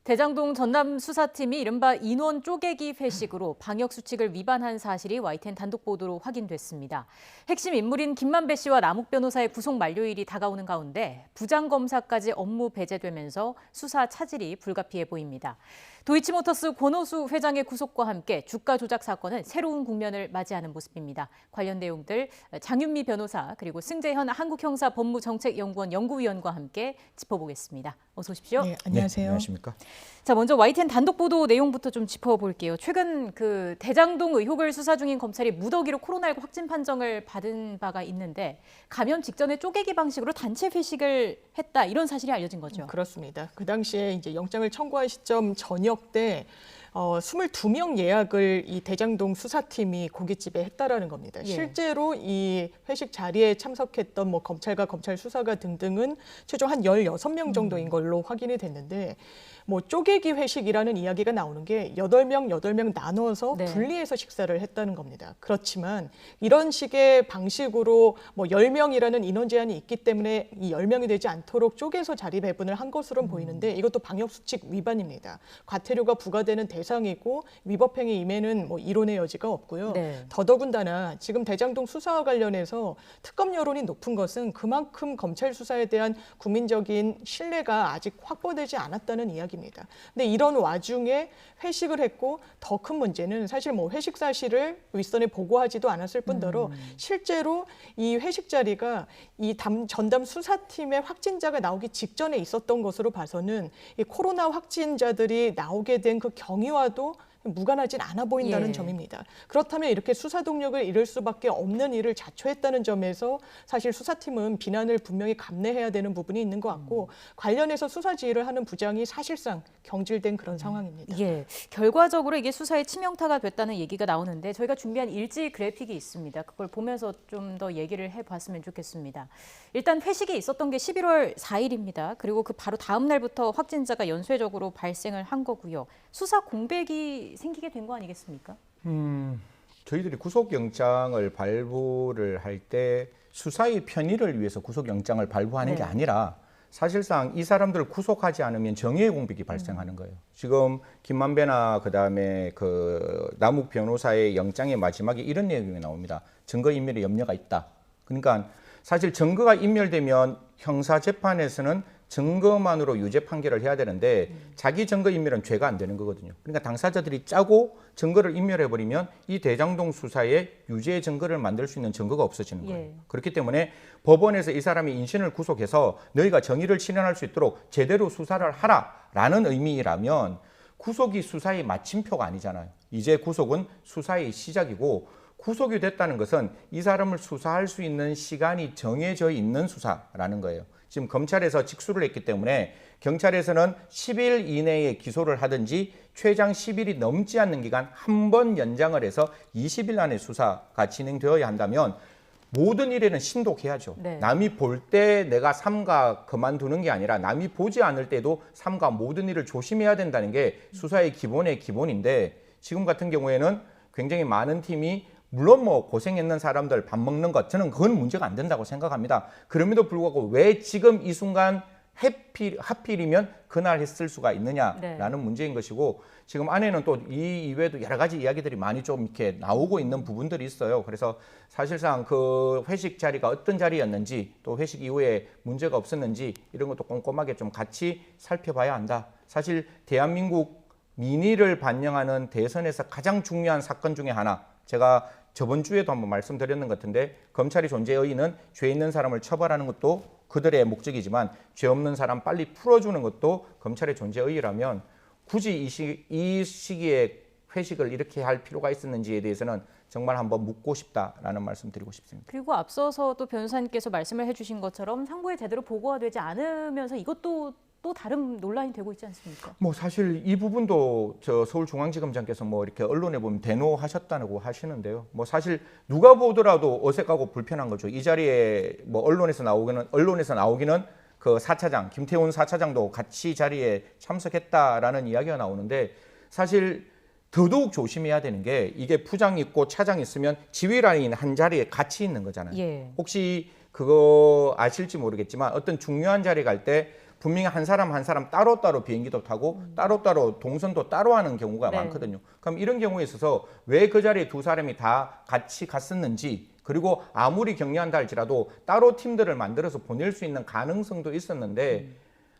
대장동 전남 수사팀이 이른바 인원 쪼개기 회식으로 방역수칙을 위반한 사실이 YTN 단독 보도로 확인됐습니다. 핵심 인물인 김만배 씨와 남욱 변호사의 구속 만료일이 다가오는 가운데 부장검사까지 업무 배제되면서 수사 차질이 불가피해 보입니다. 도이치모터스 권오수 회장의 구속과 함께 주가 조작 사건은 새로운 국면을 맞이하는 모습입니다. 관련 내용들 장윤미 변호사 그리고 승재현 한국형사법무정책연구원 연구위원과 함께 짚어보겠습니다. 어서 오십시오. 네, 안녕하세요. 네, 안녕하십니까? 자, 먼저 YTN 단독 보도 내용부터 좀 짚어볼게요. 최근 그 대장동 의혹을 수사 중인 검찰이 무더기로 코로나19 확진 판정을 받은 바가 있는데 감염 직전에 쪼개기 방식으로 단체 회식을 했다 이런 사실이 알려진 거죠. 그렇습니다. 그 당시에 이제 영장을 청구한 시점 저녁 때 22명 예약을 이 대장동 수사팀이 고깃집에 했다라는 겁니다. 예. 실제로 이 회식 자리에 참석했던 뭐 검찰과 검찰 수사가 등등은 최종 한 16명 정도인 걸로 확인이 됐는데 뭐 쪼개기 회식이라는 이야기가 나오는 게 8명 나눠서 네. 분리해서 식사를 했다는 겁니다. 그렇지만 이런 식의 방식으로 뭐 10명이라는 인원 제한이 있기 때문에 이 10명이 되지 않도록 쪼개서 자리 배분을 한 것으로 보이는데 이것도 방역수칙 위반입니다. 과태료가 부과되는 대상이고 위법행위 임에는 뭐 이론의 여지가 없고요. 네. 더더군다나 지금 대장동 수사와 관련해서 특검 여론이 높은 것은 그만큼 검찰 수사에 대한 국민적인 신뢰가 아직 확보되지 않았다는 이야기입니다. 근데 이런 와중에 회식을 했고 더 큰 문제는 사실 뭐 회식 사실을 윗선에 보고하지도 않았을 뿐더러 실제로 이 회식 자리가 이 전담 수사팀의 확진자가 나오기 직전에 있었던 것으로 봐서는 이 코로나 확진자들이 나오게 된 그 경위와도 무관하진 않아 보인다는 예. 점입니다. 그렇다면 이렇게 수사 동력을 잃을 수밖에 없는 일을 자초했다는 점에서 사실 수사팀은 비난을 분명히 감내해야 되는 부분이 있는 것 같고 관련해서 수사 지휘를 하는 부장이 사실상 경질된 그런 상황입니다. 예, 결과적으로 이게 수사에 치명타가 됐다는 얘기가 나오는데 저희가 준비한 일지 그래픽이 있습니다. 그걸 보면서 좀 더 얘기를 해봤으면 좋겠습니다. 일단 회식이 있었던 게 11월 4일입니다. 그리고 그 바로 다음 날부터 확진자가 연쇄적으로 발생을 한 거고요. 수사 공백이 생기게 된 거 아니겠습니까? 저희들이 구속영장을 발부를 할 때 수사의 편의를 위해서 구속영장을 발부하는 게 아니라 사실상 이 사람들을 구속하지 않으면 정의의 공백이 발생하는 거예요. 지금 김만배나 그다음에 그 남욱 변호사의 영장의 마지막에 이런 내용이 나옵니다. 증거인멸의 염려가 있다. 그러니까 사실 증거가 인멸되면 형사재판에서는 증거만으로 유죄 판결을 해야 되는데 자기 증거인멸은 죄가 안 되는 거거든요. 그러니까 당사자들이 짜고 증거를 인멸해버리면 이 대장동 수사에 유죄 증거를 만들 수 있는 증거가 없어지는 거예요. 예. 그렇기 때문에 법원에서 이 사람이 인신을 구속해서 너희가 정의를 실현할 수 있도록 제대로 수사를 하라라는 의미라면 구속이 수사의 마침표가 아니잖아요. 이제 구속은 수사의 시작이고 구속이 됐다는 것은 이 사람을 수사할 수 있는 시간이 정해져 있는 수사라는 거예요. 지금 검찰에서 직수를 했기 때문에 경찰에서는 10일 이내에 기소를 하든지 최장 10일이 넘지 않는 기간 한 번 연장을 해서 20일 안에 수사가 진행되어야 한다면 모든 일에는 신독해야죠. 네. 남이 볼 때 내가 삼가 그만두는 게 아니라 남이 보지 않을 때도 삼가 모든 일을 조심해야 된다는 게 수사의 기본의 기본인데 지금 같은 경우에는 굉장히 많은 팀이 물론 뭐 고생했는 사람들 밥 먹는 것 저는 그건 문제가 안 된다고 생각합니다. 그럼에도 불구하고 왜 지금 이 순간 하필이면 그날 했을 수가 있느냐라는 문제인 것이고 지금 안에는 또 이 이외에도 여러 가지 이야기들이 많이 좀 이렇게 나오고 있는 부분들이 있어요. 그래서 사실상 그 회식 자리가 어떤 자리였는지 또 회식 이후에 문제가 없었는지 이런 것도 꼼꼼하게 좀 같이 살펴봐야 한다. 사실 대한민국 민의를 반영하는 대선에서 가장 중요한 사건 중에 하나 제가 저번 주에도 한번 말씀드렸는 것 같은데 검찰이 존재의 의의는 죄 있는 사람을 처벌하는 것도 그들의 목적이지만 죄 없는 사람 빨리 풀어주는 것도 검찰의 존재의 의의라면 굳이 이 시기에 회식을 이렇게 할 필요가 있었는지에 대해서는 정말 한번 묻고 싶다라는 말씀 드리고 싶습니다. 그리고 앞서서 또 변호사님께서 말씀을 해주신 것처럼 상부에 제대로 보고가 되지 않으면서 이것도 또 다른 논란이 되고 있지 않습니까? 뭐 사실 이 부분도 저 서울중앙지검장께서 뭐 이렇게 언론에 보면 대노하셨다고 하시는데요. 뭐 사실 누가 보더라도 어색하고 불편한 거죠. 이 자리에 뭐 언론에서 나오기는 그 4차장 김태훈 4차장도 같이 자리에 참석했다라는 이야기가 나오는데 사실 더더욱 조심해야 되는 게 이게 부장 있고 차장 있으면 지휘라인 한 자리에 같이 있는 거잖아요. 예. 혹시 그거 아실지 모르겠지만 어떤 중요한 자리 갈 때 분명히 한 사람 한 사람 따로따로 비행기도 타고 따로따로 동선도 따로 하는 경우가 네. 많거든요. 그럼 이런 경우에 있어서 왜 그 자리에 두 사람이 다 같이 갔었는지, 그리고 아무리 격려한다 할지라도 따로 팀들을 만들어서 보낼 수 있는 가능성도 있었는데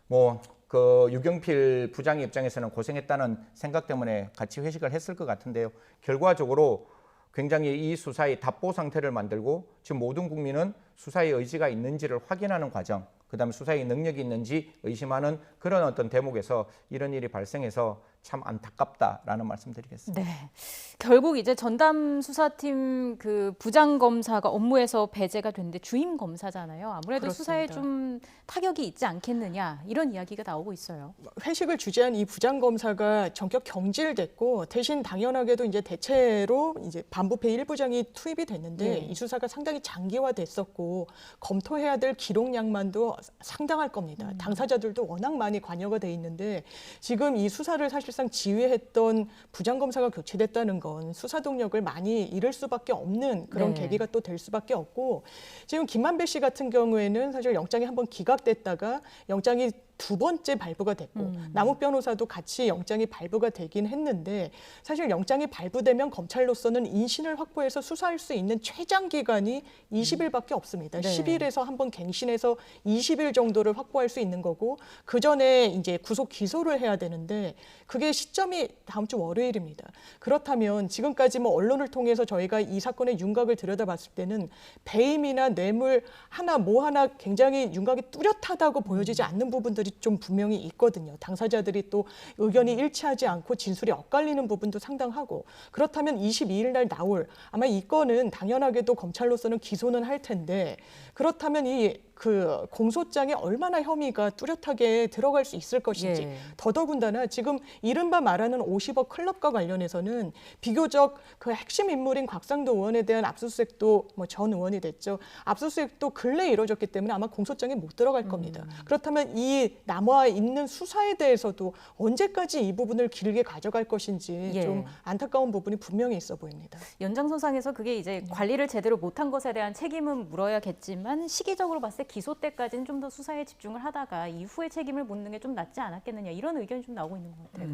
뭐 그 유경필 부장의 입장에서는 고생했다는 생각 때문에 같이 회식을 했을 것 같은데요. 결과적으로 굉장히 이 수사의 답보 상태를 만들고 지금 모든 국민은 수사의 의지가 있는지를 확인하는 과정, 그다음에 수사의 능력이 있는지 의심하는 그런 어떤 대목에서 이런 일이 발생해서 참 안타깝다라는 말씀드리겠습니다. 네. 결국 이제 전담 수사팀 그 부장 검사가 업무에서 배제가 됐는데 주임 검사잖아요. 아무래도 그렇습니다. 수사에 좀 타격이 있지 않겠느냐 이런 이야기가 나오고 있어요. 회식을 주재한 이 부장검사가 전격 경질됐고 대신 당연하게도 이제 대체로 이제 반부패 1부장이 투입이 됐는데 예. 이 수사가 상당히 장기화됐었고 검토해야 될 기록량만도 상당할 겁니다. 당사자들도 워낙 많이 관여가 돼 있는데 지금 이 수사를 사실상 지휘했던 부장검사가 교체됐다는 건 수사 동력을 많이 잃을 수밖에 없는 그런 네. 계기가 또 될 수밖에 없고 지금 김만배 씨 같은 경우에는 사실 영장이 한번 기각됐다가 영장이 두 번째 발부가 됐고 남욱 변호사도 같이 영장이 발부가 되긴 했는데 사실 영장이 발부되면 검찰로서는 인신을 확보해서 수사할 수 있는 최장 기간이 20일밖에 없습니다. 네. 10일에서 한번 갱신해서 20일 정도를 확보할 수 있는 거고 그 전에 이제 구속 기소를 해야 되는데 그게 시점이 다음 주 월요일입니다. 그렇다면 지금까지 뭐 언론을 통해서 저희가 이 사건의 윤곽을 들여다봤을 때는 배임이나 뇌물 하나 뭐 하나 굉장히 윤곽이 뚜렷하다고 보여지지 않는 부분들이 좀 분명히 있거든요. 당사자들이 또 의견이 일치하지 않고 진술이 엇갈리는 부분도 상당하고 그렇다면 22일 날 나올 아마 이 건은 당연하게도 검찰로서는 기소는 할 텐데 그렇다면 이 그 공소장에 얼마나 혐의가 뚜렷하게 들어갈 수 있을 것인지 예. 더더군다나 지금 이른바 말하는 50억 클럽과 관련해서는 비교적 그 핵심 인물인 곽상도 의원에 대한 압수수색도 뭐 전 의원이 됐죠. 압수수색도 근래에 이루어졌기 때문에 아마 공소장에 못 들어갈 겁니다. 그렇다면 이 남아 있는 수사에 대해서도 언제까지 이 부분을 길게 가져갈 것인지 예. 좀 안타까운 부분이 분명히 있어 보입니다. 연장선상에서 그게 이제 관리를 제대로 못한 것에 대한 책임은 물어야겠지만 시기적으로 봤을 때 기소 때까지는 좀 더 수사에 집중을 하다가 이후에 책임을 묻는 게 좀 낫지 않았겠느냐 이런 의견이 좀 나오고 있는 것 같아요.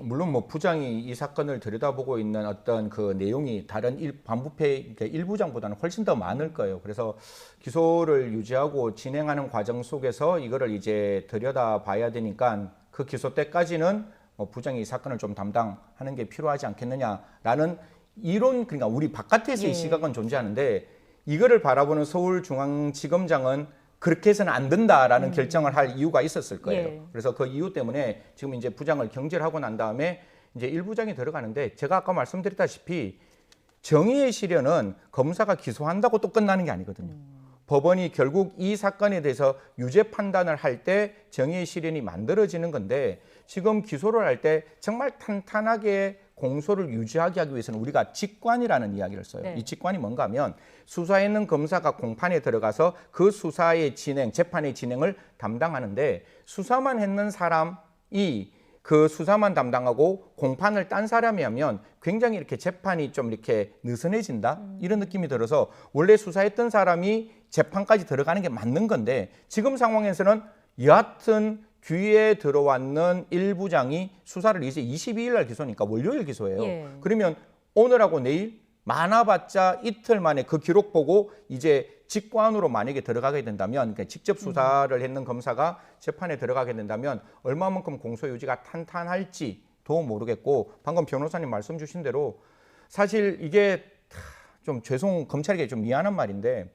물론 뭐 부장이 이 사건을 들여다보고 있는 어떤 그 내용이 다른 반부패 그러니까 1부장보다는 훨씬 더 많을 거예요. 그래서 기소를 유지하고 진행하는 과정 속에서 이거를 이제 들여다봐야 되니까 그 기소 때까지는 뭐 부장이 이 사건을 좀 담당하는 게 필요하지 않겠느냐라는 이론, 그러니까 우리 바깥에서 예. 이 시각은 존재하는데 이거를 바라보는 서울중앙지검장은 그렇게 해서는 안 된다라는 결정을 할 이유가 있었을 거예요. 예. 그래서 그 이유 때문에 지금 이제 부장을 경질하고 난 다음에 이제 1부장이 들어가는데 제가 아까 말씀드렸다시피 정의의 실현은 검사가 기소한다고 또 끝나는 게 아니거든요. 법원이 결국 이 사건에 대해서 유죄 판단을 할 때 정의의 실현이 만들어지는 건데 지금 기소를 할 때 정말 탄탄하게 공소를 유지하게 하기 위해서는 우리가 직관이라는 이야기를 써요. 네. 이 직관이 뭔가 하면 수사에 있는 검사가 공판에 들어가서 그 수사의 진행, 재판의 진행을 담당하는데 수사만 했는 사람이 그 수사만 담당하고 공판을 딴 사람이 하면 굉장히 이렇게 재판이 좀 이렇게 느슨해진다 이런 느낌이 들어서 원래 수사했던 사람이 재판까지 들어가는 게 맞는 건데 지금 상황에서는 여하튼 뒤에 들어왔는 1부장이 수사를 이제 22일 날 기소니까 월요일 기소예요. 예. 그러면 오늘하고 내일 많아봤자 이틀 만에 그 기록 보고 이제 직관으로 만약에 들어가게 된다면 그러니까 직접 수사를 했는 검사가 재판에 들어가게 된다면 얼마만큼 공소 유지가 탄탄할지도 모르겠고 방금 변호사님 말씀 주신 대로 사실 이게 좀 검찰에게 좀 미안한 말인데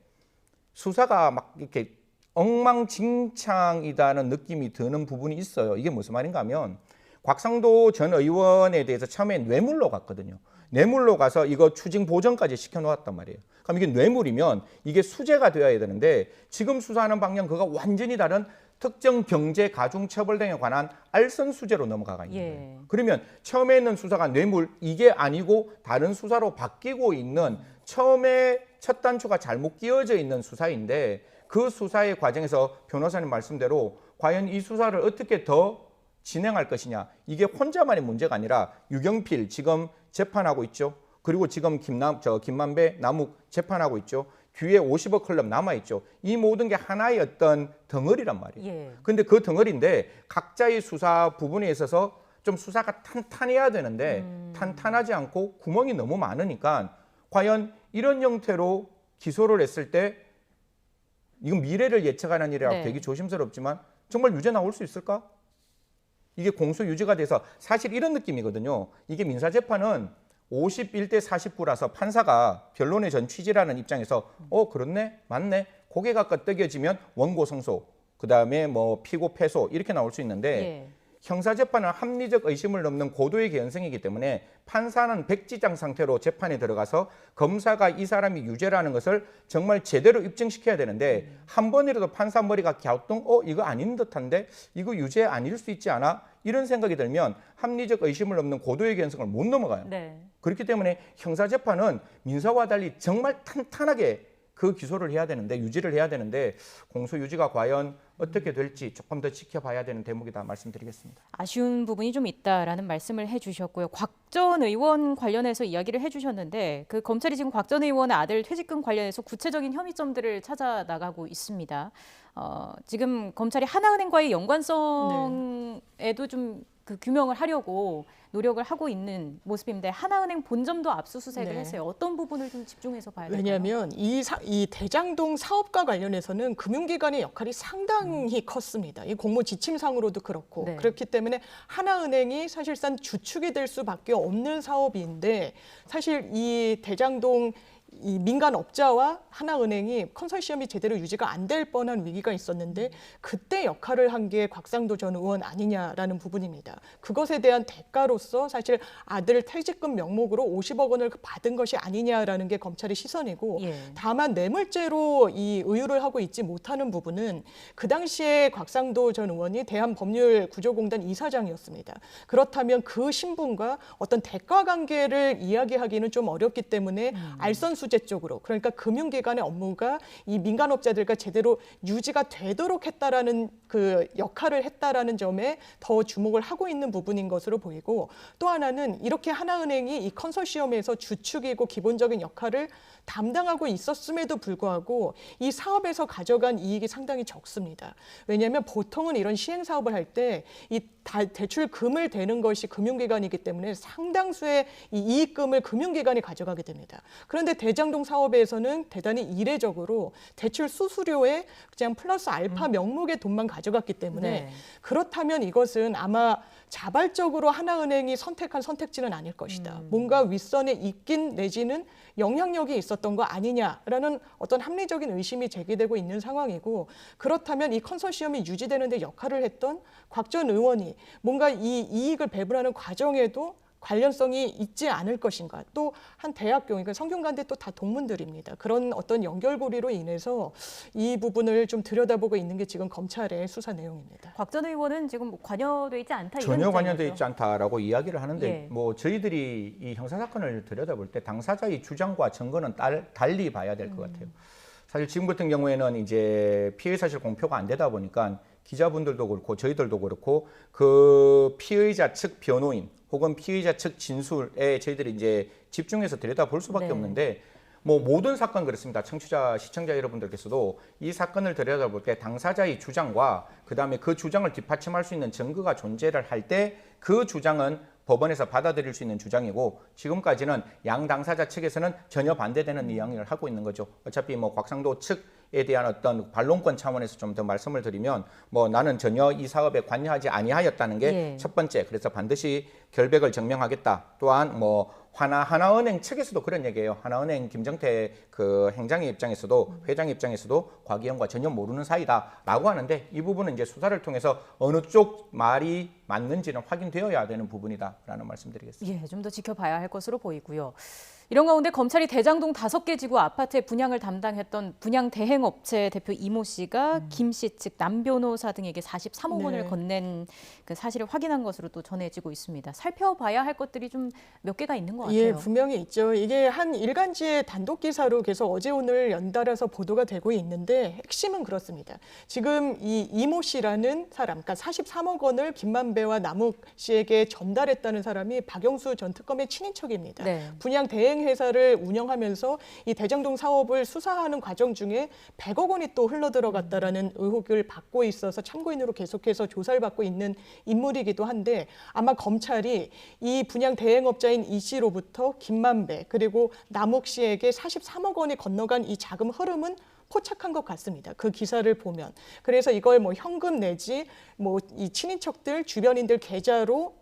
수사가 막 이렇게 엉망진창이다는 느낌이 드는 부분이 있어요. 이게 무슨 말인가 하면 곽상도 전 의원에 대해서 처음에 뇌물로 갔거든요. 뇌물로 가서 이거 추징 보전까지 시켜놓았단 말이에요. 그럼 이게 뇌물이면 이게 수재가 되어야 되는데 지금 수사하는 방향 그가 완전히 다른 특정 경제 가중처벌 등에 관한 알선 수재로 넘어가가 있는 거예요. 예. 그러면 처음에 있는 수사가 뇌물 이게 아니고 다른 수사로 바뀌고 있는 처음에 첫 단추가 잘못 끼워져 있는 수사인데 그 수사의 과정에서 변호사님 말씀대로 과연 이 수사를 어떻게 더 진행할 것이냐. 이게 혼자만의 문제가 아니라 유경필 지금 재판하고 있죠. 그리고 지금 김만배, 남욱 재판하고 있죠. 뒤에 50억 클럽 남아있죠. 이 모든 게 하나의 어떤 덩어리란 말이에요. 예. 근데 그 덩어리인데 각자의 수사 부분에 있어서 좀 수사가 탄탄해야 되는데 탄탄하지 않고 구멍이 너무 많으니까 과연 이런 형태로 기소를 했을 때 이건 미래를 예측하는 일이라 네. 되게 조심스럽지만 정말 유죄 나올 수 있을까? 이게 공소 유지가 돼서 사실 이런 느낌이거든요. 이게 민사재판은 51대 49라서 판사가 변론의 전 취지라는 입장에서 그렇네, 맞네, 고개가 끄덕여지면 원고 성소, 그다음에 뭐 피고 패소 이렇게 나올 수 있는데 예. 형사재판은 합리적 의심을 넘는 고도의 개연성이기 때문에 판사는 백지장 상태로 재판에 들어가서 검사가 이 사람이 유죄라는 것을 정말 제대로 입증시켜야 되는데 한 번이라도 판사 머리가 갸우뚱 이거 아닌 듯한데 이거 유죄 아닐 수 있지 않아? 이런 생각이 들면 합리적 의심을 넘는 고도의 개연성을 못 넘어가요. 네. 그렇기 때문에 형사재판은 민사와 달리 정말 탄탄하게 그 기소를 해야 되는데 유지를 해야 되는데 공소 유지가 과연 어떻게 될지 조금 더 지켜봐야 되는 대목이다 말씀드리겠습니다. 아쉬운 부분이 좀 있다라는 말씀을 해주셨고요. 곽 전 의원 관련해서 이야기를 해주셨는데 그 검찰이 지금 곽 전 의원의 아들 퇴직금 관련해서 구체적인 혐의점들을 찾아 나가고 있습니다. 지금 검찰이 하나은행과의 연관성에도 좀 그 규명을 하려고 노력을 하고 있는 모습인데 하나은행 본점도 압수수색을 네. 했어요. 어떤 부분을 좀 집중해서 봐야 될까요? 왜냐하면 이 대장동 사업과 관련해서는 금융기관의 역할이 상당히 컸습니다. 이 공모 지침상으로도 그렇고 네. 그렇기 때문에 하나은행이 사실상 주축이 될 수밖에 없는 사업인데 사실 이 대장동 이 민간 업자와 하나은행이 컨소시엄이 제대로 유지가 안 될 뻔한 위기가 있었는데 그때 역할을 한 게 곽상도 전 의원 아니냐라는 부분입니다. 그것에 대한 대가로서 사실 아들 퇴직금 명목으로 50억 원을 받은 것이 아니냐라는 게 검찰의 시선이고 예. 다만 뇌물죄로 이 의유를 하고 있지 못하는 부분은 그 당시에 곽상도 전 의원이 대한법률구조공단 이사장이었습니다. 그렇다면 그 신분과 어떤 대가 관계를 이야기하기는 좀 어렵기 때문에 알선수재 쪽으로 그러니까 금융기관의 업무가 이 민간업자들과 제대로 유지가 되도록 했다라는 그 역할을 했다라는 점에 더 주목을 하고 있는 부분인 것으로 보이고 또 하나는 이렇게 하나은행이 이 컨소시엄에서 주축이고 기본적인 역할을 담당하고 있었음에도 불구하고 이 사업에서 가져간 이익이 상당히 적습니다. 왜냐하면 보통은 이런 시행 사업을 할 때 이 대출금을 대는 것이 금융기관이기 때문에 상당수의 이 이익금을 금융기관이 가져가게 됩니다. 그런데 대장동 사업에서는 대단히 이례적으로 대출 수수료에 그냥 플러스 알파 명목의 돈만 가져갔기 때문에 네. 그렇다면 이것은 아마 자발적으로 하나은행이 선택한 선택지는 아닐 것이다. 뭔가 윗선에 있긴 내지는 영향력이 있었던 거 아니냐라는 어떤 합리적인 의심이 제기되고 있는 상황이고 그렇다면 이 컨소시엄이 유지되는 데 역할을 했던 곽 전 의원이 뭔가 이 이익을 배분하는 과정에도 관련성이 있지 않을 것인가. 또 한 대학교, 그러니까 성균관대 또 다 동문들입니다. 그런 어떤 연결고리로 인해서 이 부분을 좀 들여다보고 있는 게 지금 검찰의 수사 내용입니다. 곽 전 의원은 지금 관여돼 있지 않다 이런 전혀 입장이죠. 관여되어 있지 않다라고 이야기를 하는데 예. 뭐 저희들이 이 형사사건을 들여다볼 때 당사자의 주장과 증거는 달리 봐야 될 것 같아요. 사실 지금 같은 경우에는 이제 피해 사실 공표가 안 되다 보니까 기자분들도 그렇고 저희들도 그렇고 그 피의자 측 변호인 혹은 피의자 측 진술에 저희들이 이제 집중해서 들여다볼 수밖에 네. 없는데 뭐 모든 사건 그렇습니다. 청취자, 시청자 여러분들께서도 이 사건을 들여다볼 때 당사자의 주장과 그다음에 그 주장을 뒷받침할 수 있는 증거가 존재를 할 때 그 주장은 법원에서 받아들일 수 있는 주장이고 지금까지는 양 당사자 측에서는 전혀 반대되는 이야기를 하고 있는 거죠. 어차피 뭐 곽상도 측에 대한 어떤 반론권 차원에서 좀 더 말씀을 드리면 뭐 나는 전혀 이 사업에 관여하지 아니하였다는 게 첫 예. 번째. 그래서 반드시 결백을 증명하겠다. 또한 뭐 하나은행 측에서도 그런 얘기예요. 하나은행 김정태 그 행장의 입장에서도 회장의 입장에서도 곽의원과 전혀 모르는 사이다라고 하는데 이 부분은 이제 수사를 통해서 어느 쪽 말이 맞는지는 확인되어야 되는 부분이다라는 말씀드리겠습니다. 예, 좀 더 지켜봐야 할 것으로 보이고요. 이런 가운데 검찰이 대장동 5개 지구 아파트의 분양을 담당했던 분양 대행업체 대표 이모 씨가 김 씨 측 남변호사 등에게 43억 원을 네. 건넨 그 사실을 확인한 것으로 또 전해지고 있습니다. 살펴봐야 할 것들이 좀 몇 개가 있는 것 같아요. 예, 분명히 있죠. 이게 한 일간지의 단독 기사로 계속 어제 오늘 연달아서 보도가 되고 있는데 핵심은 그렇습니다. 지금 이 이모 씨라는 사람, 그러니까 43억 원을 김만배 김만배와 남욱 씨에게 전달했다는 사람이 박영수 전 특검의 친인척입니다. 네. 분양 대행 회사를 운영하면서 이 대장동 사업을 수사하는 과정 중에 100억 원이 또 흘러들어갔다라는 의혹을 받고 있어서 참고인으로 계속해서 조사를 받고 있는 인물이기도 한데 아마 검찰이 이 분양 대행업자인 이 씨로부터 김만배 그리고 남욱 씨에게 43억 원이 건너간 이 자금 흐름은 포착한 것 같습니다. 그 기사를 보면. 그래서 이걸 뭐 현금 내지 뭐 이 친인척들 주변인들 계좌로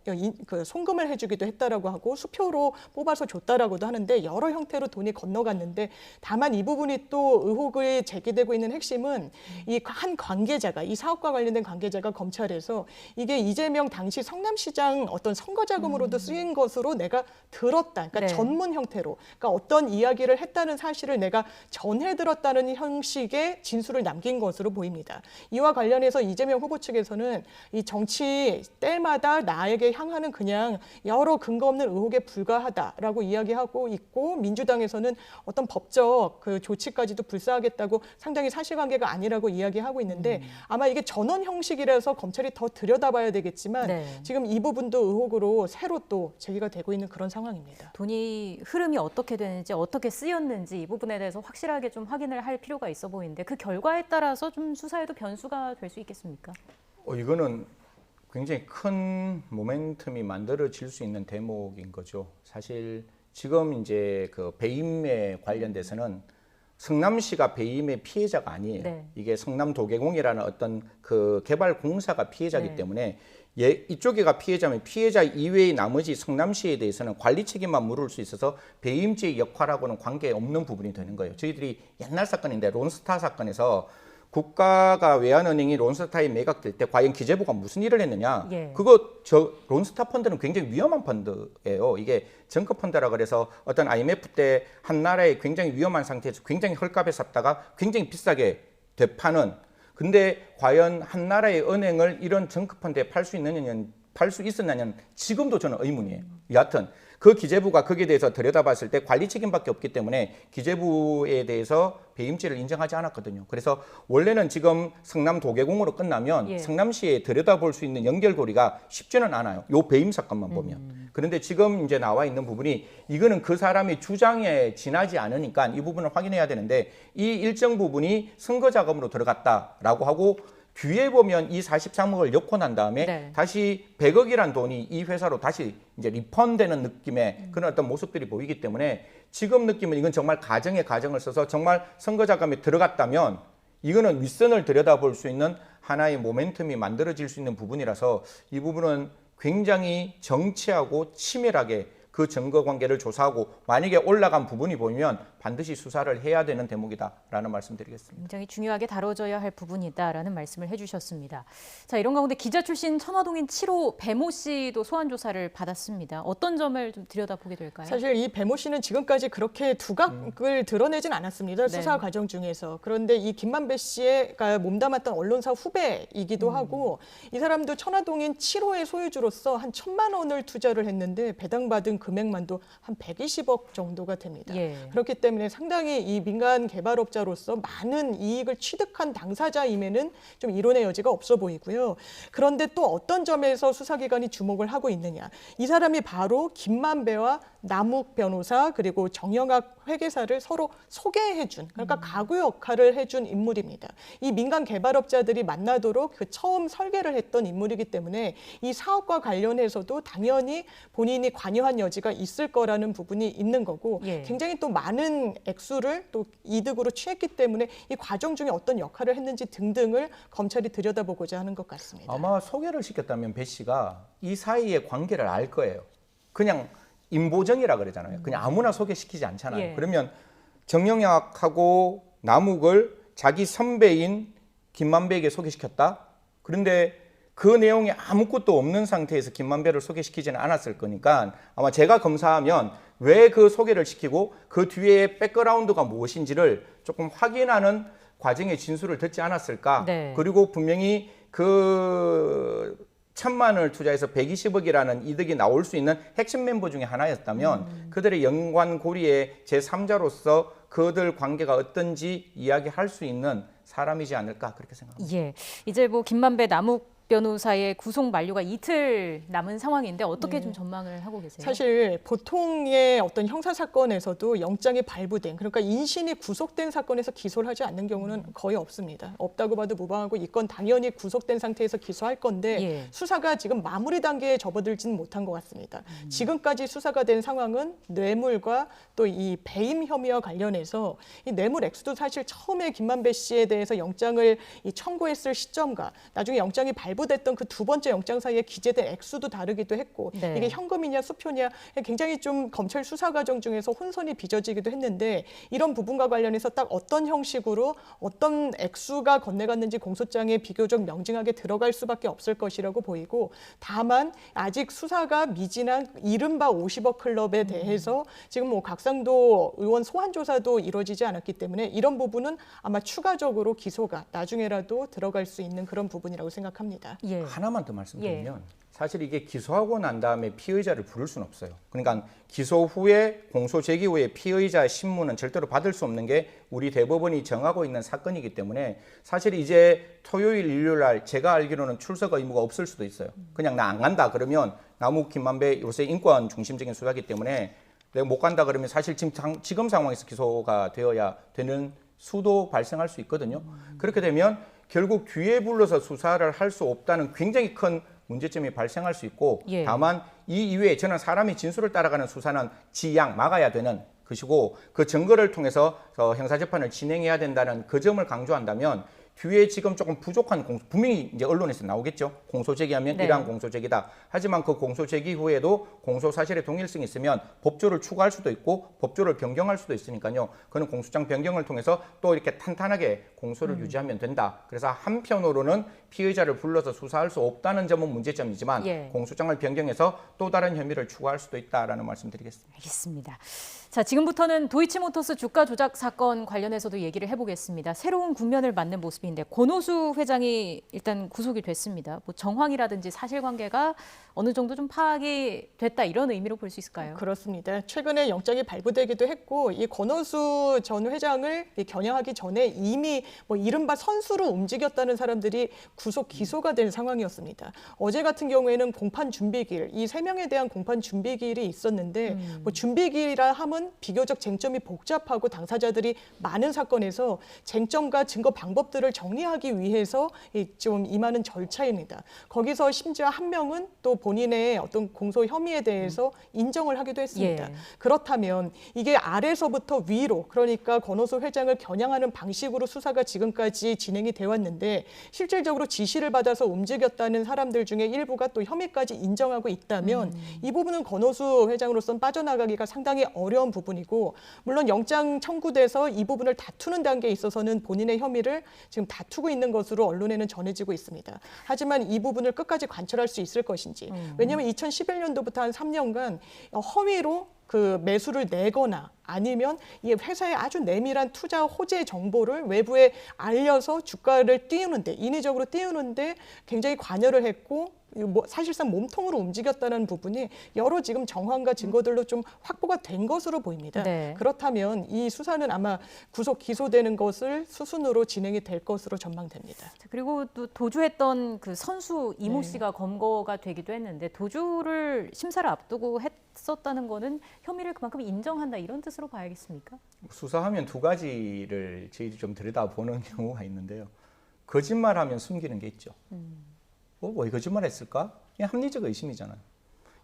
그 송금을 해주기도 했다라고 하고 수표로 뽑아서 줬다라고도 하는데 여러 형태로 돈이 건너갔는데 다만 이 부분이 또 의혹이 제기되고 있는 핵심은 이 한 관계자가 이 사업과 관련된 관계자가 검찰에서 이게 이재명 당시 성남시장 어떤 선거 자금으로도 쓰인 것으로 내가 들었다. 그러니까 네. 전문 형태로. 그러니까 어떤 이야기를 했다는 사실을 내가 전해 들었다는 형식의 진술을 남긴 것으로 보입니다. 이와 관련해서 이재명 후보 측에서는 이 정치 때마다 나에게 향하는 그냥 여러 근거 없는 의혹에 불과하다라고 이야기하고 있고 민주당에서는 어떤 법적 그 조치까지도 불사하겠다고 상당히 사실관계가 아니라고 이야기하고 있는데 아마 이게 전원 형식이라서 검찰이 더 들여다봐야 되겠지만 네. 지금 이 부분도 의혹으로 새로 또 제기가 되고 있는 그런 상황입니다. 돈이 흐름이 어떻게 되는지 어떻게 쓰였는지 이 부분에 대해서 확실하게 좀 확인을 할 필요가 있어 보이는데 그 결과에 따라서 좀 수사에도 변수가 될 수 있겠습니까? 이거는 굉장히 큰 모멘텀이 만들어질 수 있는 대목인 거죠. 사실 지금 이제 그 배임에 관련돼서는 성남시가 배임의 피해자가 아니에요. 네. 이게 성남도계공이라는 어떤 그 개발 공사가 피해자이기 네. 때문에 이쪽에가 피해자면 피해자 이외의 나머지 성남시에 대해서는 관리 책임만 물을 수 있어서 배임죄의 역할하고는 관계없는 부분이 되는 거예요. 저희들이 옛날 사건인데 론스타 사건에서 국가가 외환은행이 론스타에 매각될 때 과연 기재부가 무슨 일을 했느냐? 예. 저 론스타 펀드는 굉장히 위험한 펀드예요. 이게 정크 펀드라 그래서 어떤 IMF 때 한 나라에 굉장히 위험한 상태에서 굉장히 헐값에 샀다가 굉장히 비싸게 되파는. 근데 과연 한 나라의 은행을 이런 정크 펀드에 팔 수 있었느냐는 지금도 저는 의문이에요. 여하튼 그 기재부가 거기에 대해서 들여다봤을 때 관리 책임밖에 없기 때문에 기재부에 대해서 배임죄를 인정하지 않았거든요. 그래서 원래는 지금 성남도계공으로 끝나면 예. 성남시에 들여다볼 수 있는 연결고리가 쉽지는 않아요. 요 배임 사건만 보면. 그런데 지금 이제 나와 있는 부분이 이거는 그 사람의 주장에 지나지 않으니까 이 부분을 확인해야 되는데 이 일정 부분이 선거 자금으로 들어갔다라고 하고 뒤에 보면 이 43억을 엮고 난 다음에 네. 다시 100억이란 돈이 이 회사로 다시 이제 리펀되는 느낌의 그런 어떤 모습들이 보이기 때문에 지금 느낌은 이건 정말 가정을 써서 정말 선거 자금에 들어갔다면 이거는 윗선을 들여다볼 수 있는 하나의 모멘텀이 만들어질 수 있는 부분이라서 이 부분은 굉장히 정치하고 치밀하게 그 증거 관계를 조사하고 만약에 올라간 부분이 보이면 반드시 수사를 해야 되는 대목이다라는 말씀드리겠습니다. 굉장히 중요하게 다뤄져야 할 부분이다라는 말씀을 해주셨습니다. 자, 이런 가운데 기자 출신 천화동인 7호 배모 씨도 소환 조사를 받았습니다. 어떤 점을 좀 들여다보게 될까요? 사실 이 배모 씨는 지금까지 그렇게 두각을 드러내진 않았습니다. 수사 네. 과정 중에서. 그런데 이 김만배 씨가 몸담았던 언론사 후배이기도 하고 이 사람도 천화동인 7호의 소유주로서 한 1,000만 원을 투자를 했는데 배당받은 금액만도 한 120억 정도가 됩니다. 예. 그렇기 때문에 상당히 이 민간 개발업자로서 많은 이익을 취득한 당사자임에는 좀 이론의 여지가 없어 보이고요. 그런데 또 어떤 점에서 수사기관이 주목을 하고 있느냐. 이 사람이 바로 김만배와 남욱 변호사 그리고 정영학 회계사를 서로 소개해준 그러니까 가구 역할을 해준 인물입니다. 이 민간 개발업자들이 만나도록 그 처음 설계를 했던 인물이기 때문에 이 사업과 관련해서도 당연히 본인이 관여한 여지가 있을 거라는 부분이 있는 거고 예. 굉장히 또 많은 액수를 또 이득으로 취했기 때문에 이 과정 중에 어떤 역할을 했는지 등등을 검찰이 들여다보고자 하는 것 같습니다. 아마 소개를 시켰다면 배 씨가 이 사이의 관계를 알 거예요. 그냥 임보정이라 그러잖아요. 그냥 아무나 소개시키지 않잖아요. 예. 그러면 정영학하고 남욱을 자기 선배인 김만배에게 소개시켰다. 그런데 그 내용이 아무것도 없는 상태에서 김만배를 소개시키지는 않았을 거니까 아마 제가 검사하면 왜 그 소개를 시키고 그 뒤에 백그라운드가 무엇인지를 조금 확인하는 과정의 진술을 듣지 않았을까. 네. 그리고 분명히 그 1,000만 원을 투자해서 120억이라는 이득이 나올 수 있는 핵심 멤버 중에 하나였다면 그들의 연관 고리의 제3자로서 그들 관계가 어떤지 이야기할 수 있는 사람이지 않을까 그렇게 생각합니다. 예, 이제 뭐 김만배 남욱 변호사의 구속 만료가 이틀 남은 상황인데 어떻게 네. 좀 전망을 하고 계세요? 사실 보통의 어떤 형사 사건에서도 영장이 발부된, 그러니까 인신이 구속된 사건에서 기소를 하지 않는 경우는 거의 없습니다. 없다고 봐도 무방하고 이 건 당연히 구속된 상태에서 기소할 건데 예. 수사가 지금 마무리 단계에 접어들지는 못한 것 같습니다. 지금까지 수사가 된 상황은 뇌물과 또 이 배임 혐의와 관련해서 이 뇌물 액수도 사실 처음에 김만배 씨에 대해서 영장을 청구했을 시점과 나중에 영장이 발부됐던 그 두 번째 영장 사이에 기재된 액수도 다르기도 했고 네. 이게 현금이냐 수표냐 굉장히 좀 검찰 수사 과정 중에서 혼선이 빚어지기도 했는데 이런 부분과 관련해서 딱 어떤 형식으로 어떤 액수가 건네갔는지 공소장에 비교적 명징하게 들어갈 수밖에 없을 것이라고 보이고 다만 아직 수사가 미진한 이른바 50억 클럽에 대해서 지금 뭐 각상도 의원 소환 조사도 이루어지지 않았기 때문에 이런 부분은 아마 추가적으로 기소가 나중에라도 들어갈 수 있는 그런 부분이라고 생각합니다. 예. 하나만 더 말씀드리면 사실 이게 기소하고 난 다음에 피의자를 부를 수는 없어요. 그러니까 기소 후에 공소 제기 후에 피의자 신문은 절대로 받을 수 없는 게 우리 대법원이 정하고 있는 사건이기 때문에 사실 이제 토요일 일요일 날 제가 알기로는 출석 의무가 없을 수도 있어요. 그냥 나 안 간다 그러면 남욱 김만배 요새 인권 중심적인 수사기 때문에 내가 못 간다 그러면 사실 지금 상황에서 기소가 되어야 되는 수도 발생할 수 있거든요. 그렇게 되면 결국 뒤에 불러서 수사를 할 수 없다는 굉장히 큰 문제점이 발생할 수 있고 예. 다만 이 이외에 저는 사람이 진술을 따라가는 수사는 지양 막아야 되는 것이고 그 증거를 통해서 형사재판을 진행해야 된다는 그 점을 강조한다면 뒤에 지금 조금 부족한 분명히 이제 언론에서 나오겠죠. 공소 제기하면 네. 이러한 공소 제기다. 하지만 그 공소 제기 후에도 공소 사실의 동일성이 있으면 법조를 추가할 수도 있고 법조를 변경할 수도 있으니까요. 그는 공소장 변경을 통해서 또 이렇게 탄탄하게 공소를 유지하면 된다. 그래서 한편으로는 피의자를 불러서 수사할 수 없다는 점은 문제점이지만 예. 공소장을 변경해서 또 다른 혐의를 추가할 수도 있다라는 말씀드리겠습니다. 알겠습니다. 자, 지금부터는 도이치모터스 주가 조작 사건 관련해서도 얘기를 해보겠습니다. 새로운 국면을 맞는 모습인데 권오수 회장이 일단 구속이 됐습니다. 뭐 정황이라든지 사실관계가 어느 정도 좀 파악이 됐다 이런 의미로 볼 수 있을까요? 그렇습니다. 최근에 영장이 발부되기도 했고 이 권오수 전 회장을 겨냥하기 전에 이미 뭐 이른바 선수로 움직였다는 사람들이 구속 기소가 된 상황이었습니다. 어제 같은 경우에는 공판 준비기일 이 세 명에 대한 공판 준비기일이 있었는데 뭐 준비기일이라 함은 비교적 쟁점이 복잡하고 당사자들이 많은 사건에서 쟁점과 증거 방법들을 정리하기 위해서 좀 임하는 절차입니다. 거기서 심지어 한 명은 또 본인의 어떤 공소 혐의에 대해서 인정을 하기도 했습니다. 예. 그렇다면 이게 아래서부터 위로 그러니까 권오수 회장을 겨냥하는 방식으로 수사가 지금까지 진행이 되어 왔는데 실질적으로 지시를 받아서 움직였다는 사람들 중에 일부가 또 혐의까지 인정하고 있다면 이 부분은 권오수 회장으로서는 빠져나가기가 상당히 어려운 부분이고 물론 영장 청구돼서 이 부분을 다투는 단계에 있어서는 본인의 혐의를 지금 다투고 있는 것으로 언론에는 전해지고 있습니다. 하지만 이 부분을 끝까지 관철할 수 있을 것인지 왜냐하면 2011년도부터 한 3년간 허위로 그 매수를 내거나 아니면 이 회사의 아주 내밀한 투자 호재 정보를 외부에 알려서 주가를 띄우는데 인위적으로 띄우는데 굉장히 관여를 했고 사실상 몸통으로 움직였다는 부분이 여러 지금 정황과 증거들로 좀 확보가 된 것으로 보입니다. 네. 그렇다면 이 수사는 아마 구속 기소되는 것을 수순으로 진행이 될 것으로 전망됩니다. 자, 그리고 또 도주했던 그 선수 이모 네. 씨가 검거가 되기도 했는데 도주를 심사를 앞두고 했었다는 거는 혐의를 그만큼 인정한다 이런 뜻으로 봐야겠습니까? 수사하면 두 가지를 저희들이 좀 들여다보는 경우가 있는데요. 거짓말하면 숨기는 게 있죠. 왜 거짓말했을까? 그냥 합리적 의심이잖아요.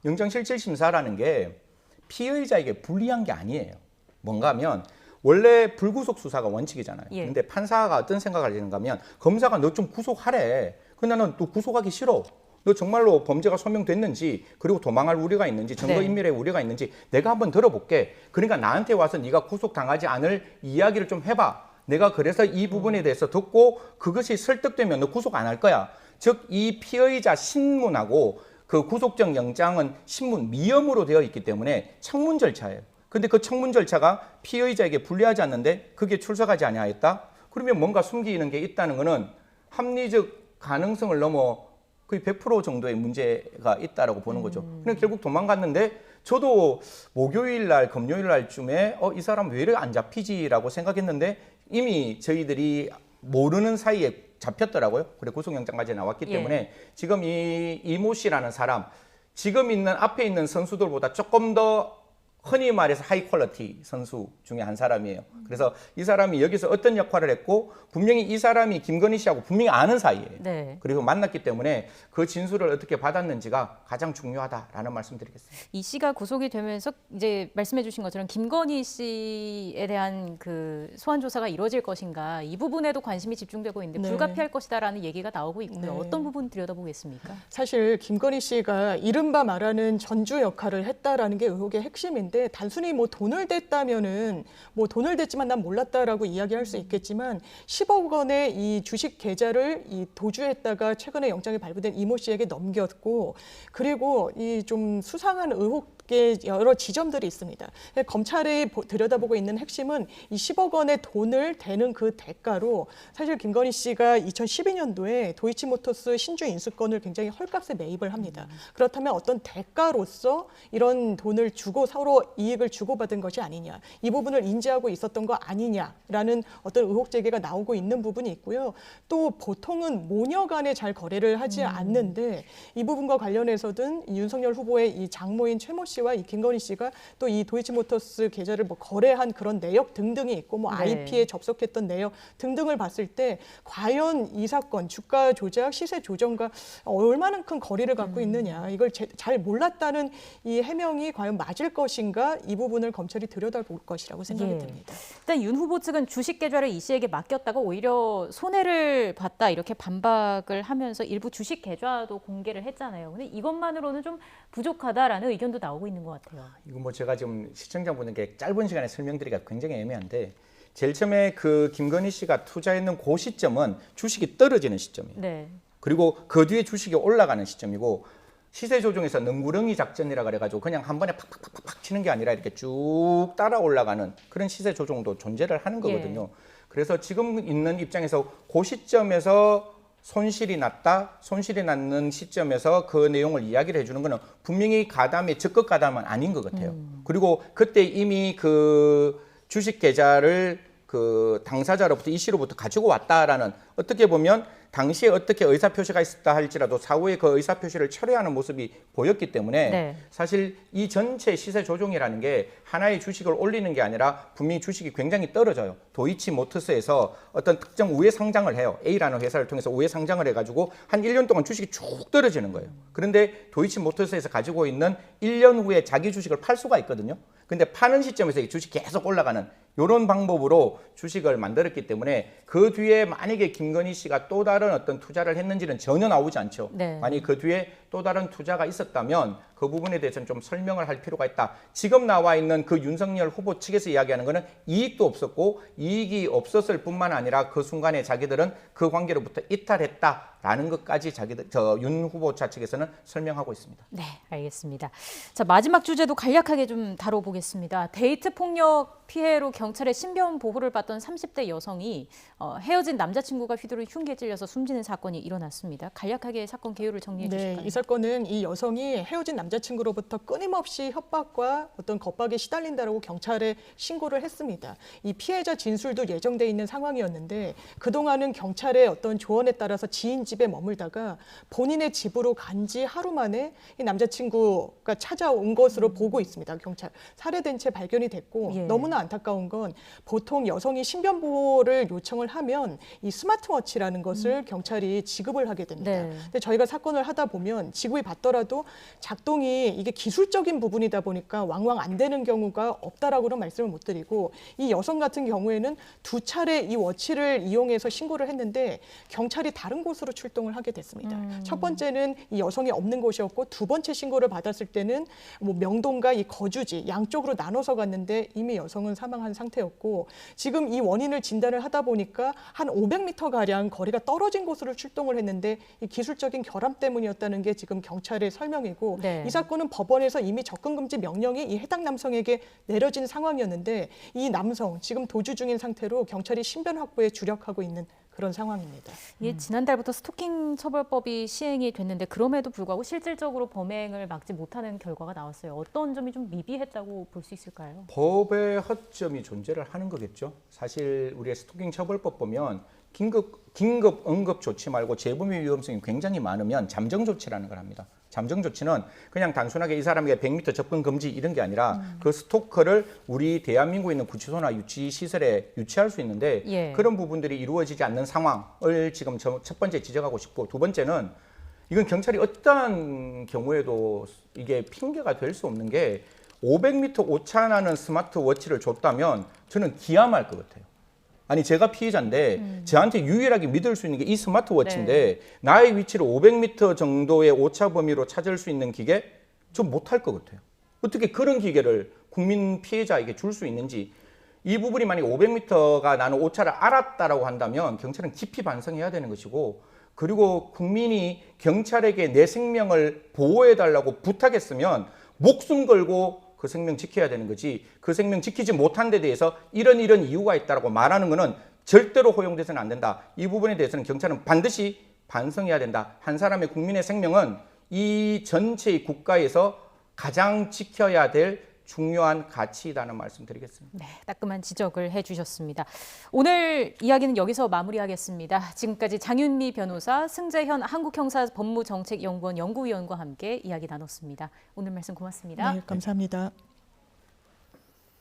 영장실질심사라는 게 피의자에게 불리한 게 아니에요. 뭔가 하면 원래 불구속 수사가 원칙이잖아요. 예. 근데 판사가 어떤 생각을 하는가 하면 검사가 너 좀 구속하래. 근데 나는 또 구속하기 싫어. 너 정말로 범죄가 소명됐는지 그리고 도망할 우려가 있는지 증거인멸의 우려가 있는지 내가 한번 들어볼게. 그러니까 나한테 와서 네가 구속당하지 않을 이야기를 좀 해봐. 내가 그래서 이 부분에 대해서 듣고 그것이 설득되면 너 구속 안 할 거야. 즉 이 피의자 신문하고 그 구속적 영장은 신문 미염으로 되어 있기 때문에 청문 절차예요. 근데 그 청문 절차가 피의자에게 불리하지 않는데 그게 출석하지 아니하였다? 그러면 뭔가 숨기는 게 있다는 것은 합리적 가능성을 넘어 거의 100% 정도의 문제가 있다라고 보는 거죠. 그냥 결국 도망갔는데 저도 목요일 날, 금요일 날쯤에 이 사람 왜 이렇게 안 잡히지라고 생각했는데 이미 저희들이 모르는 사이에 잡혔더라고요. 그래 구속영장까지 나왔기 때문에 지금 이 이모 씨라는 사람 지금 있는 앞에 있는 선수들보다 조금 더 흔히 말해서 하이 퀄리티 선수 중에 한 사람이에요. 그래서 이 사람이 여기서 어떤 역할을 했고 분명히 이 사람이 김건희 씨하고 분명히 아는 사이예요. 네. 그리고 만났기 때문에 그 진술을 어떻게 받았는지가 가장 중요하다라는 말씀드리겠습니다. 이 씨가 구속이 되면서 이제 말씀해주신 것처럼 김건희 씨에 대한 그 소환 조사가 이루어질 것인가 이 부분에도 관심이 집중되고 있는데 네. 불가피할 것이다라는 얘기가 나오고 있고요. 네. 어떤 부분 들여다보겠습니까? 사실 김건희 씨가 이른바 말하는 전주 역할을 했다라는 게 의혹의 핵심인데 단순히 뭐 돈을 댔다면은 뭐 돈을 댔지만 난 몰랐다라고 이야기할 수 있겠지만 10억 원의 이 주식 계좌를 이 도주했다가 최근에 영장이 발부된 이모 씨에게 넘겼고 그리고 이 좀 수상한 의혹의 여러 지점들이 있습니다. 검찰이 들여다보고 있는 핵심은 이 10억 원의 돈을 대는 그 대가로 사실 김건희 씨가 2012년도에 도이치모터스 신주 인수권을 굉장히 헐값에 매입을 합니다. 그렇다면 어떤 대가로서 이런 돈을 주고 서로 이익을 주고받은 것이 아니냐. 이 부분을 인지하고 있었던 거 아니냐라는 어떤 의혹 제기가 나오고 있는 부분이 있고요. 또 보통은 모녀 간에 잘 거래를 하지 않는데 이 부분과 관련해서든 윤석열 후보의 이 장모인 최모 씨와 이 김건희 씨가 또 이 도이치모터스 계좌를 뭐 거래한 그런 내역 등등이 있고 뭐 네. IP에 접속했던 내역 등등을 봤을 때 과연 이 사건 주가 조작, 시세 조정과 얼마나 큰 거리를 갖고 있느냐 이걸 잘 몰랐다는 이 해명이 과연 맞을 것인가 이 부분을 검찰이 들여다볼 것이라고 생각이 듭니다. 일단 윤 후보 측은 주식 계좌를 이 씨에게 맡겼다가 오히려 손해를 봤다 이렇게 반박을 하면서 일부 주식 계좌도 공개를 했잖아요. 근데 이것만으로는 좀 부족하다라는 의견도 나오고 있는 것 같아요. 이거 뭐 제가 지금 시청자분들께 짧은 시간에 설명드리기가 굉장히 애매한데 제일 처음에 그 김건희 씨가 투자했는 그 시점은 주식이 떨어지는 시점이에요. 네. 그리고 그 뒤에 주식이 올라가는 시점이고 시세 조정에서 능구렁이 작전이라 그래가지고 그냥 한 번에 팍팍팍팍 치는 게 아니라 이렇게 쭉 따라 올라가는 그런 시세 조정도 존재를 하는 거거든요. 그래서 지금 있는 입장에서 그 시점에서 손실이 났는 시점에서 그 내용을 이야기를 해주는 거는 분명히 가담의 적극 가담은 아닌 것 같아요. 그리고 그때 이미 그 주식 계좌를 그 당사자로부터 이 씨로부터 가지고 왔다라는 어떻게 보면 당시에 어떻게 의사표시가 있었다 할지라도 사후에 그 의사표시를 철회하는 모습이 보였기 때문에 사실 이 전체 시세 조종이라는 게 하나의 주식을 올리는 게 아니라 분명히 주식이 굉장히 떨어져요. 도이치모터스에서 어떤 특정 우회 상장을 해요. A라는 회사를 통해서 우회 상장을 해가지고 한 1년 동안 주식이 쭉 떨어지는 거예요. 그런데 도이치모터스에서 가지고 있는 1년 후에 자기 주식을 팔 수가 있거든요. 근데 파는 시점에서 이 주식이 계속 올라가는 이런 방법으로 주식을 만들었기 때문에 그 뒤에 만약에 김건희 씨가 또 다른 어떤 투자를 했는지는 전혀 나오지 않죠. 만약 그 뒤에 또 다른 투자가 있었다면 그 부분에 대해서는 좀 설명을 할 필요가 있다. 지금 나와 있는 그 윤석열 후보 측에서 이야기하는 거는 이익도 없었고 이익이 없었을 뿐만 아니라 그 순간에 자기들은 그 관계로부터 이탈했다라는 것까지 윤 후보 차측에서는 설명하고 있습니다. 네, 알겠습니다. 자, 마지막 주제도 간략하게 좀 다뤄보겠습니다. 데이트 폭력 피해로 경찰의 신변 보호를 받던 30대 여성이 헤어진 남자친구가 휘두른 흉기에 찔려서 숨지는 사건이 일어났습니다. 간략하게 사건 개요를 정리해 주실까요? 이 사건은 이 여성이 헤어진 남자친구로부터 끊임없이 협박과 어떤 겁박에 시달린다라고 경찰에 신고를 했습니다. 이 피해자 진술도 예정돼 있는 상황이었는데 그동안은 경찰의 어떤 조언에 따라서 지인 집에 머물다가 본인의 집으로 간 지 하루 만에 이 남자친구가 찾아온 것으로 보고 있습니다. 경찰 살해된 채 발견이 됐고 너무나 안타까운 건 보통 여성이 신변 보호를 요청을 하면 이 스마트워치라는 것을 경찰이 지급을 하게 됩니다. 근데 저희가 사건을 하다 보면 지급이 받더라도 작동이 이게 기술적인 부분이다 보니까 왕왕 안 되는 경우가 없다라고는 말씀을 못 드리고 이 여성 같은 경우에는 2차례 이 워치를 이용해서 신고를 했는데 경찰이 다른 곳으로 출동을 하게 됐습니다. 첫 번째는 이 여성이 없는 곳이었고 두 번째 신고를 받았을 때는 뭐 명동과 이 거주지 양쪽으로 나눠서 갔는데 이미 여성은 사망한 상태였고 지금 이 원인을 진단을 하다 보니까 한 500m 가량 거리가 떨어진 곳으로 출동을 했는데 이 기술적인 결함 때문이었다는 게 지금 경찰의 설명이고 이 사건은 법원에서 이미 접근 금지 명령이 이 해당 남성에게 내려진 상황이었는데 이 남성 지금 도주 중인 상태로 경찰이 신변 확보에 주력하고 있는 그런 상황입니다. 지난달부터 스토킹 처벌법이 시행이 됐는데 그럼에도 불구하고 실질적으로 범행을 막지 못하는 결과가 나왔어요. 어떤 점이 좀 미비했다고 볼 수 있을까요? 법의 허점이 존재를 하는 거겠죠. 사실 우리의 스토킹 처벌법 보면 긴급 응급 조치 말고 재범의 위험성이 굉장히 많으면 잠정 조치라는 걸 합니다. 잠정 조치는 그냥 단순하게 이 사람에게 100m 접근 금지 이런 게 아니라 그 스토커를 우리 대한민국에 있는 구치소나 유치 시설에 유치할 수 있는데 예. 그런 부분들이 이루어지지 않는 상황을 지금 첫 번째 지적하고 싶고, 두 번째는 이건 경찰이 어떠한 경우에도 이게 핑계가 될 수 없는 게 500m 오차나는 스마트워치를 줬다면 저는 기함할 것 같아요. 아니 제가 피해자인데 저한테 유일하게 믿을 수 있는 게 이 스마트워치인데 나의 위치를 500m 정도의 오차 범위로 찾을 수 있는 기계 좀 못할 것 같아요. 어떻게 그런 기계를 국민 피해자에게 줄 수 있는지, 이 부분이 만약 500m가 나는 오차를 알았다라고 한다면 경찰은 깊이 반성해야 되는 것이고, 그리고 국민이 경찰에게 내 생명을 보호해달라고 부탁했으면 목숨 걸고 그 생명 지켜야 되는 거지, 그 생명 지키지 못한 데 대해서 이런 이유가 있다라고 말하는 것은 절대로 허용돼서는 안 된다. 이 부분에 대해서는 경찰은 반드시 반성해야 된다. 한 사람의 국민의 생명은 이 전체의 국가에서 가장 지켜야 될 중요한 가치이다는 말씀 드리겠습니다. 네, 따끔한 지적을 해주셨습니다. 오늘 이야기는 여기서 마무리하겠습니다. 지금까지 장윤미 변호사, 승재현 한국형사법무정책연구원 연구위원과 함께 이야기 나눴습니다. 오늘 말씀 고맙습니다. 네, 감사합니다.